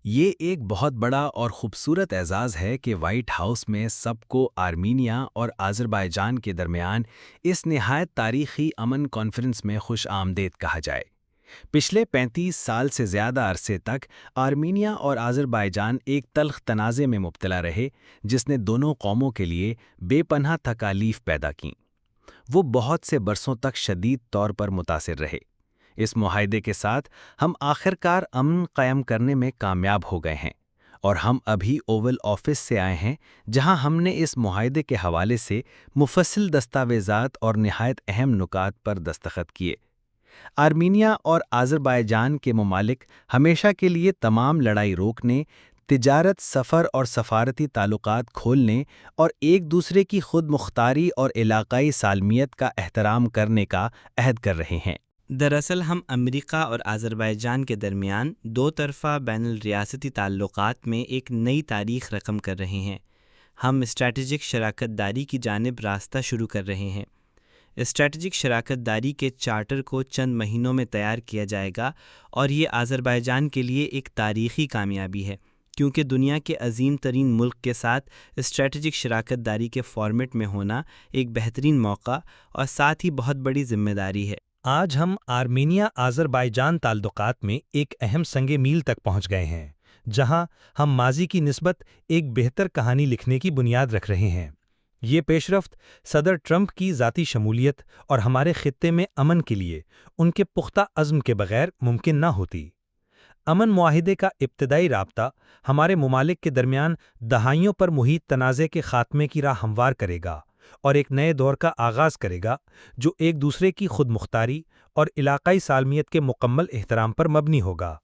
یہ ایک بہت بڑا اور خوبصورت اعزاز ہے کہ وائٹ ہاؤس میں سب کو آرمینیا اور آذربائیجان کے درمیان اس نہایت تاریخی امن کانفرنس میں خوش آمدید کہا جائے۔ پچھلے 35 سال سے زیادہ عرصے تک آرمینیا اور آذربائیجان ایک تلخ تنازع میں مبتلا رہے، جس نے دونوں قوموں کے لیے بے پناہ تکالیف پیدا کیں۔ وہ بہت سے برسوں تک شدید طور پر متاثر رہے۔ اس معاہدے کے ساتھ ہم آخرکار امن قائم کرنے میں کامیاب ہو گئے ہیں، اور ہم ابھی اوول آفس سے آئے ہیں جہاں ہم نے اس معاہدے کے حوالے سے مفصل دستاویزات اور نہایت اہم نکات پر دستخط کیے۔ آرمینیا اور آذربائیجان کے ممالک ہمیشہ کے لیے تمام لڑائی روکنے، تجارت، سفر اور سفارتی تعلقات کھولنے اور ایک دوسرے کی خود مختاری اور علاقائی سالمیت کا احترام کرنے کا عہد کر رہے ہیں۔ دراصل ہم امریکہ اور آذربائیجان کے درمیان دو طرفہ بین الریاستی تعلقات میں ایک نئی تاریخ رقم کر رہے ہیں۔ ہم اسٹریٹجک شراکت داری کی جانب راستہ شروع کر رہے ہیں۔ اسٹریٹجک شراکت داری کے چارٹر کو چند مہینوں میں تیار کیا جائے گا، اور یہ آذربائیجان کے لیے ایک تاریخی کامیابی ہے، کیونکہ دنیا کے عظیم ترین ملک کے ساتھ اسٹریٹجک شراکت داری کے فارمیٹ میں ہونا ایک بہترین موقع اور ساتھ ہی بہت بڑی ذمہ داری ہے۔ آج ہم آرمینیا آذربائیجان تعلقات میں ایک اہم سنگ میل تک پہنچ گئے ہیں، جہاں ہم ماضی کی نسبت ایک بہتر کہانی لکھنے کی بنیاد رکھ رہے ہیں۔ یہ پیش رفت صدر ٹرمپ کی ذاتی شمولیت اور ہمارے خطے میں امن کے لیے ان کے پختہ عزم کے بغیر ممکن نہ ہوتی۔ امن معاہدے کا ابتدائی رابطہ ہمارے ممالک کے درمیان دہائیوں پر محیط تنازع کے خاتمے کی راہ ہموار کرے گا اور ایک نئے دور کا آغاز کرے گا جو ایک دوسرے کی خود مختاری اور علاقائی سالمیت کے مکمل احترام پر مبنی ہوگا۔